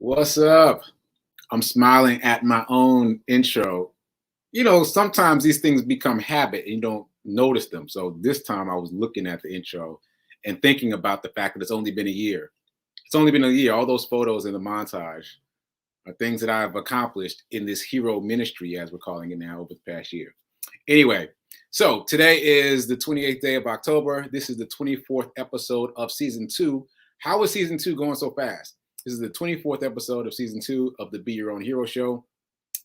What's up? I'm smiling at my own intro. Sometimes these things become habit and you don't notice them. So this time I was looking at the intro and thinking about the fact that it's only been a year. It's only been a year. All those photos in the montage are things that I've accomplished in this hero ministry, as we're calling it now, over the past year. Anyway, so today is the 28th day of October. This is the 24th episode of season 2. How is season 2 going so fast? This is the 24th episode of season 2 of the Be Your Own Hero show.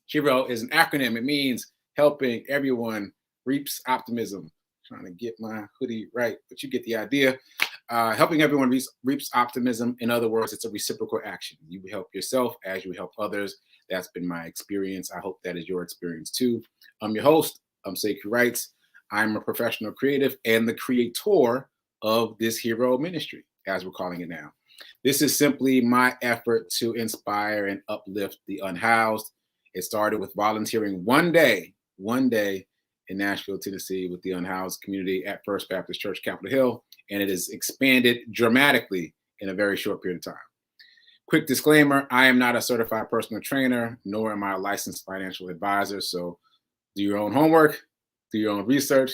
Hero is an acronym. It means helping everyone reaps optimism. Trying to get my hoodie right, but you get the idea. Helping everyone reaps optimism. In other words, it's a reciprocal action. You help yourself as you help others. That's been my experience. I hope that is your experience too. I'm your host. I'm sekouwrites. I'm a professional creative and the creator of this hero ministry, as we're calling it now. This is simply my effort to inspire and uplift the unhoused. It started with volunteering one day in Nashville, Tennessee, with the unhoused community at First Baptist Church, Capitol Hill, and it has expanded dramatically in a very short period of time. Quick disclaimer, I am not a certified personal trainer, nor am I a licensed financial advisor. So do your own homework, do your own research,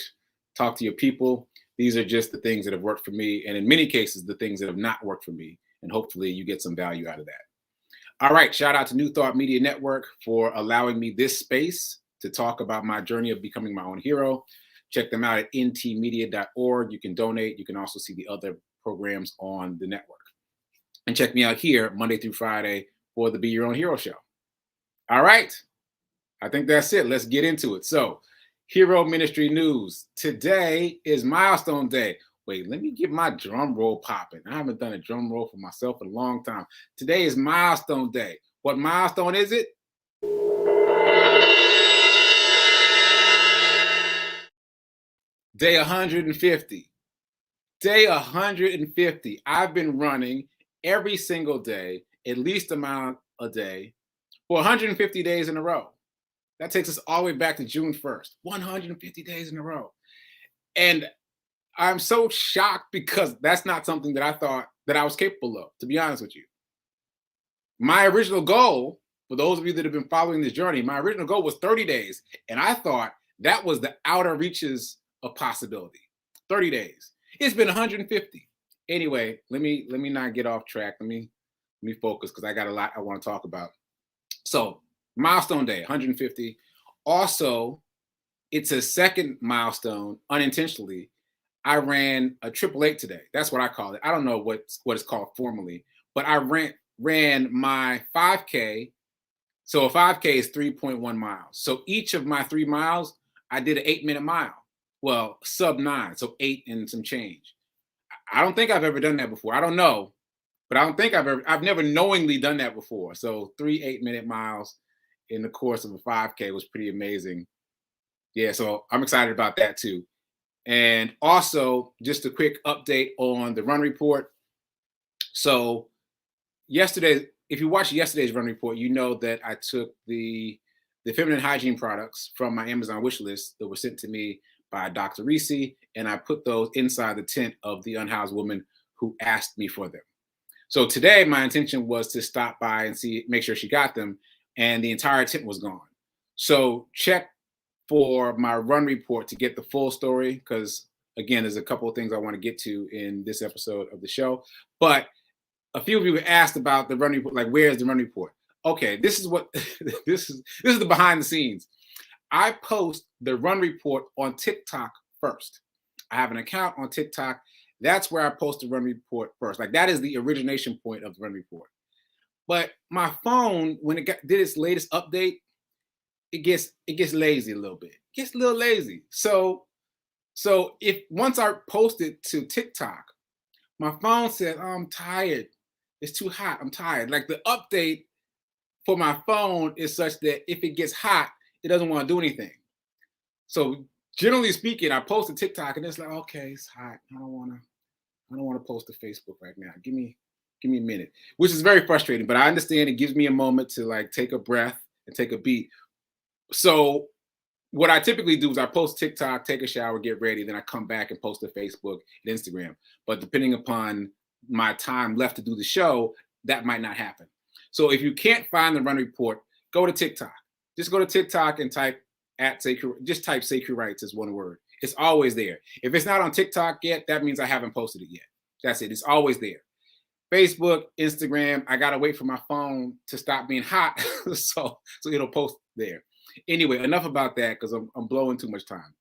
talk to your people. These are just the things that have worked for me, and in many cases, the things that have not worked for me. And hopefully you get some value out of that. All right, shout out to New Thought Media Network for allowing me this space to talk about my journey of becoming my own hero. Check them out at ntmedia.org. You can donate. You can also see the other programs on the network. And check me out here Monday through Friday for the Be Your Own Hero show. All right, I think that's it. Let's get into it. So, Hero Ministry news. Today is Milestone Day. Wait, let me get my drum roll popping. I haven't done a drum roll for myself in a long time. Today is Milestone Day. What milestone is it? Day 150. Day 150. I've been running every single day, at least amount a day, for 150 days in a row. That takes us all the way back to June 1st. 150 days in a row. And I'm so shocked because that's not something that I thought that I was capable of, to be honest with you. My original goal, for those of you that have been following this journey, my original goal was 30 days. And I thought that was the outer reaches of possibility. 30 days. It's been 150. Anyway, let me not get off track. Let me focus because I got a lot I want to talk about. So, milestone day, 150. Also, it's a second milestone unintentionally. I ran a 888 today. That's what I call it. I don't know what it's called formally, but I ran my 5K. So a 5K is 3.1 miles. So each of my 3 miles, I did an 8-minute mile. Well, sub 9, so 8 and some change. I don't think I've ever done that before. I don't know, but I don't think I've never knowingly done that before. So 3 8-minute miles in the course of a 5K was pretty amazing. Yeah, so I'm excited about that too. And also, just a quick update on the run report. So yesterday, if you watched yesterday's run report, you know that I took the feminine hygiene products from my Amazon wish list that were sent to me by Dr. Reese, and I put those inside the tent of the unhoused woman who asked me for them. So today, my intention was to stop by and make sure she got them, and the entire tent was gone. So check for my run report to get the full story, because again, there's a couple of things I want to get to in this episode of the show. But a few of you asked about the run report, like where's the run report? Okay, this is what this is the behind the scenes. I post the run report on TikTok first. I have an account on TikTok. That's where I post the run report first. Like that is the origination point of the run report. But my phone, when it did its latest update, it gets lazy a little bit. It gets a little lazy. So if once I post it to TikTok, my phone says, oh, I'm tired. It's too hot. I'm tired. Like the update for my phone is such that if it gets hot, it doesn't want to do anything. So generally speaking, I post to TikTok and it's like, okay, it's hot. I don't want to post to Facebook right now. Give me a minute, which is very frustrating, but I understand it gives me a moment to like take a breath and take a beat. So what I typically do is I post TikTok, take a shower, get ready, then I come back and post to Facebook and Instagram. But depending upon my time left to do the show, that might not happen. So if you can't find the run report, go to TikTok. Just go to TikTok and type at Sekou, just type sekouwrites as one word. It's always there. If it's not on TikTok yet, that means I haven't posted it yet. That's it. It's always there. Facebook, Instagram, I gotta wait for my phone to stop being hot, so it'll post there. Anyway, enough about that because I'm blowing too much time.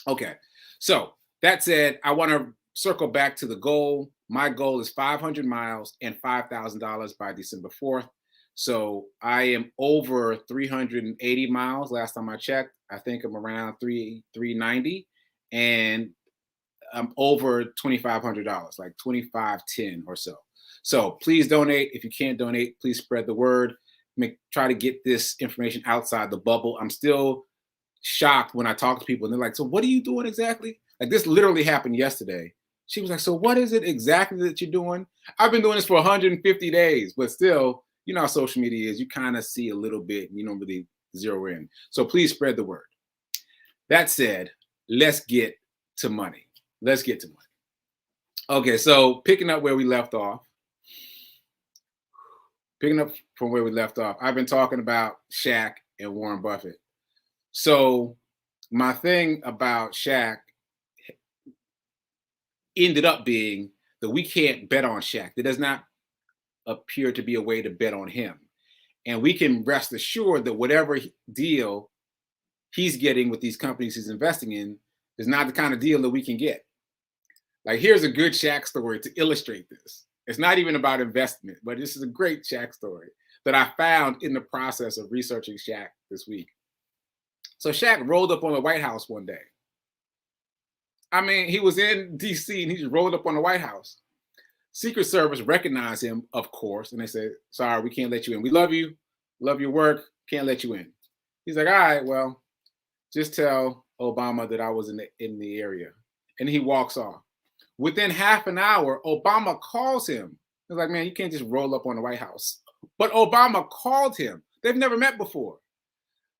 Okay, so that said, I want to circle back to the goal. My goal is 500 miles and $5,000 by December 4th. So I am over 380 miles. Last time I checked, I think I'm around 390, and I'm over $2,500, like 2,510 or so. So please donate. If you can't donate, please spread the word. Try to get this information outside the bubble. I'm still shocked when I talk to people and they're like, so what are you doing exactly? Like this literally happened yesterday. She was like, so what is it exactly that you're doing? I've been doing this for 150 days, but still, you know how social media is. You kind of see a little bit and you don't really zero in. So please spread the word. That said, let's get to money. Let's get to money. Okay, so picking up where we left off. Picking up from where we left off, I've been talking about Shaq and Warren Buffett. So my thing about Shaq ended up being that we can't bet on Shaq. There does not appear to be a way to bet on him. And we can rest assured that whatever deal he's getting with these companies he's investing in is not the kind of deal that we can get. Like, here's a good Shaq story to illustrate this. It's not even about investment, but this is a great Shaq story that I found in the process of researching Shaq this week. So Shaq rolled up on the White House one day. I mean, he was in DC and he just rolled up on the White House. Secret Service recognized him, of course, and they said, sorry, we can't let you in. We love you, love your work, can't let you in. He's like, all right, well, just tell Obama that I was in the area. And he walks off. Within half an hour, Obama calls him. He's like, man, you can't just roll up on the White House. But Obama called him. They've never met before.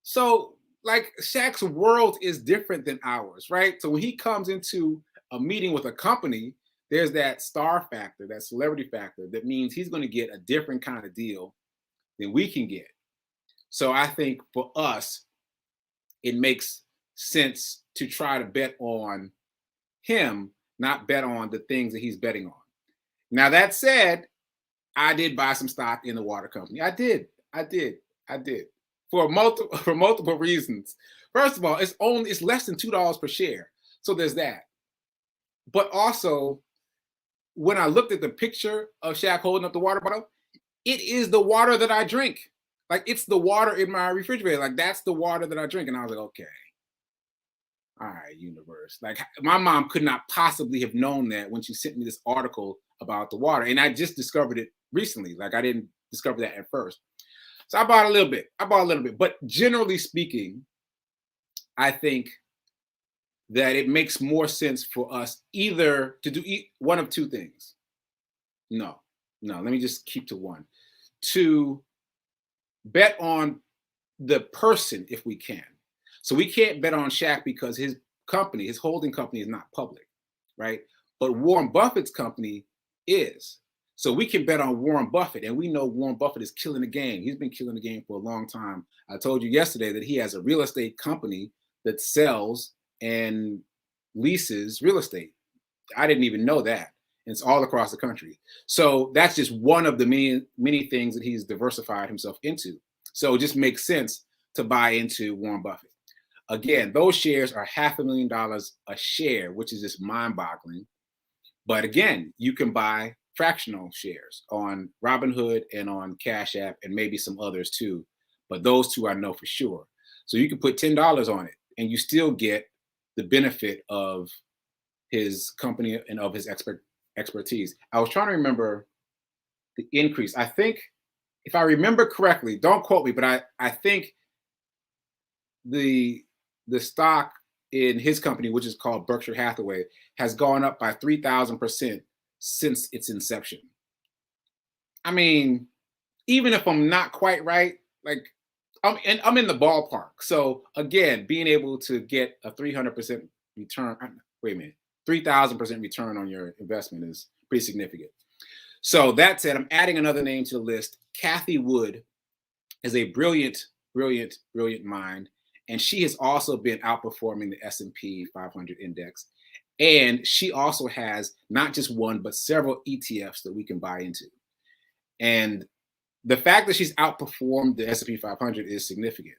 So, like, Shaq's world is different than ours, right? So when he comes into a meeting with a company, there's that star factor, that celebrity factor, that means he's going to get a different kind of deal than we can get. So I think for us, it makes sense to try to bet on him, not bet on the things that he's betting on. Now, that said, I did buy some stock in the water company. I did. For multiple reasons. First of all, it's less than $2 per share. So there's that. But also, when I looked at the picture of Shaq holding up the water bottle, it is the water that I drink. Like, it's the water in my refrigerator. Like, that's the water that I drink. And I was like, okay. All right, universe. Like, my mom could not possibly have known that when she sent me this article about the water. And I just discovered it recently. Like, I didn't discover that at first. So I bought a little bit. But generally speaking, I think that it makes more sense for us either to do one of two things. No, let me just keep to one. To bet on the person if we can. So we can't bet on Shaq because his company, his holding company, is not public, right? But Warren Buffett's company is. So we can bet on Warren Buffett, and we know Warren Buffett is killing the game. He's been killing the game for a long time. I told you yesterday that he has a real estate company that sells and leases real estate. I didn't even know that. And it's all across the country. So that's just one of the many things that he's diversified himself into. So it just makes sense to buy into Warren Buffett. Again, those shares are $500,000 a share, which is just mind-boggling. But again, you can buy fractional shares on Robinhood and on Cash App and maybe some others too. But those two I know for sure. So you can put $10 on it and you still get the benefit of his company and of his expertise. I was trying to remember the increase. I think, if I remember correctly, don't quote me, but I think the stock in his company, which is called Berkshire Hathaway, has gone up by 3,000% since its inception. I mean, even if I'm not quite right, like I'm in the ballpark. So again, being able to get a 300% return, 3,000% return on your investment is pretty significant. So that said, I'm adding another name to the list. Kathy Wood is a brilliant, brilliant, brilliant mind, and she has also been outperforming the S&P 500 index. And she also has not just one, but several ETFs that we can buy into. And the fact that she's outperformed the S&P 500 is significant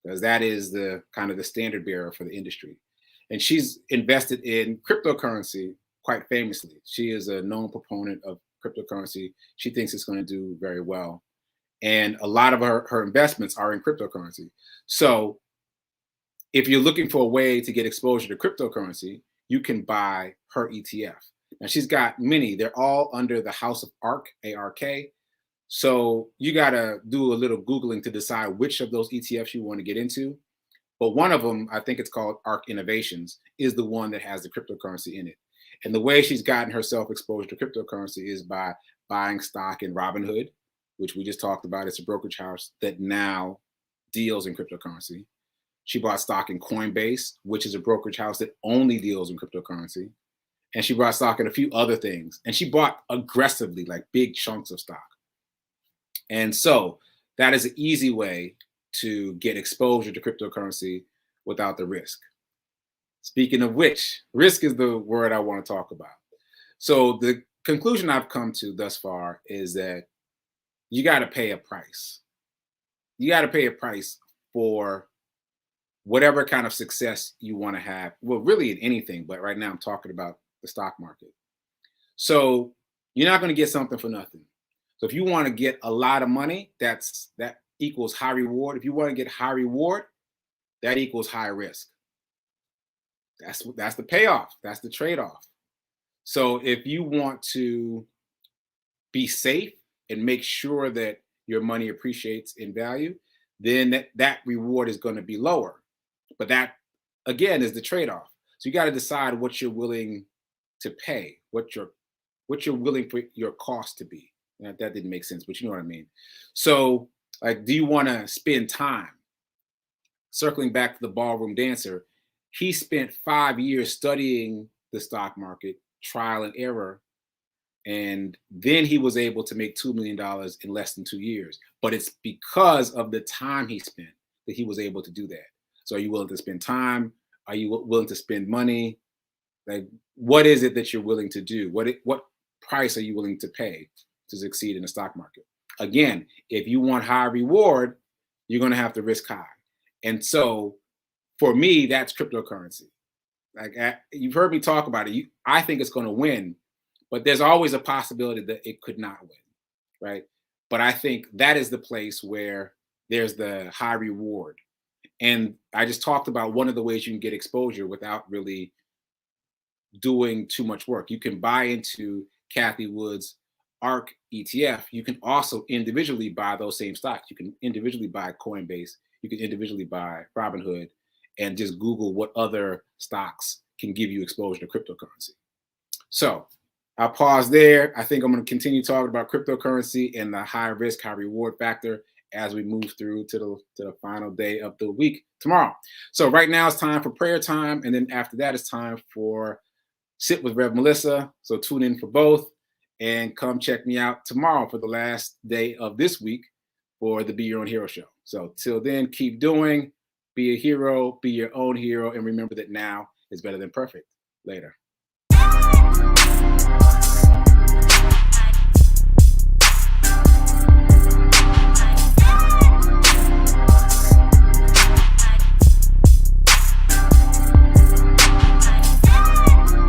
because that is the kind of the standard bearer for the industry. And she's invested in cryptocurrency quite famously. She is a known proponent of cryptocurrency. She thinks it's going to do very well. And a lot of her investments are in cryptocurrency. So if you're looking for a way to get exposure to cryptocurrency, you can buy her ETF. Now she's got many. They're all under the House of ARK, A-R-K. So you got to do a little Googling to decide which of those ETFs you want to get into. But one of them, I think it's called ARK Innovations, is the one that has the cryptocurrency in it. And the way she's gotten herself exposed to cryptocurrency is by buying stock in Robinhood, which we just talked about. It's a brokerage house that now deals in cryptocurrency. She bought stock in Coinbase, which is a brokerage house that only deals in cryptocurrency. And she bought stock in a few other things. And she bought aggressively, like big chunks of stock. And so that is an easy way to get exposure to cryptocurrency without the risk. Speaking of which, risk is the word I want to talk about. So the conclusion I've come to thus far is that you got to pay a price. You got to pay a price for whatever kind of success you want to have. Well, really in anything, but right now I'm talking about the stock market. So you're not going to get something for nothing. So if you want to get a lot of money, that equals high reward. If you want to get high reward, that equals high risk. That's the payoff. That's the trade-off. So if you want to be safe and make sure that your money appreciates in value, then that reward is going to be lower. But that, again, is the trade-off. So you got to decide what you're willing to pay, what you're willing for your cost to be. That didn't make sense, but you know what I mean. So, like, do you want to spend time? Circling back to the ballroom dancer, he spent 5 years studying the stock market, trial and error, and then he was able to make $2 million in less than 2 years. But it's because of the time he spent that he was able to do that. So are you willing to spend time? Are you willing to spend money? Like, what is it that you're willing to do? What price are you willing to pay to succeed in the stock market? Again, if you want high reward, you're going to have to risk high. And so for me, that's cryptocurrency. Like, you've heard me talk about it. I think it's going to win, but there's always a possibility that it could not win, right? But I think that is the place where there's the high reward. And I just talked about one of the ways you can get exposure without really doing too much work. You can buy into Kathy Wood's ARK ETF. You can also individually buy those same stocks. You can individually buy Coinbase. You can individually buy Robinhood, and just Google what other stocks can give you exposure to cryptocurrency. So I'll pause there. I think I'm going to continue talking about cryptocurrency and the high risk, high reward factor as we move through to the final day of the week tomorrow. So right now it's time for prayer time. And then after that, it's time for Sit with Rev Melissa. So tune in for both and come check me out tomorrow for the last day of this week for the Be Your Own Hero show. So till then, keep doing, be a hero, be your own hero. And remember that now is better than perfect. Later.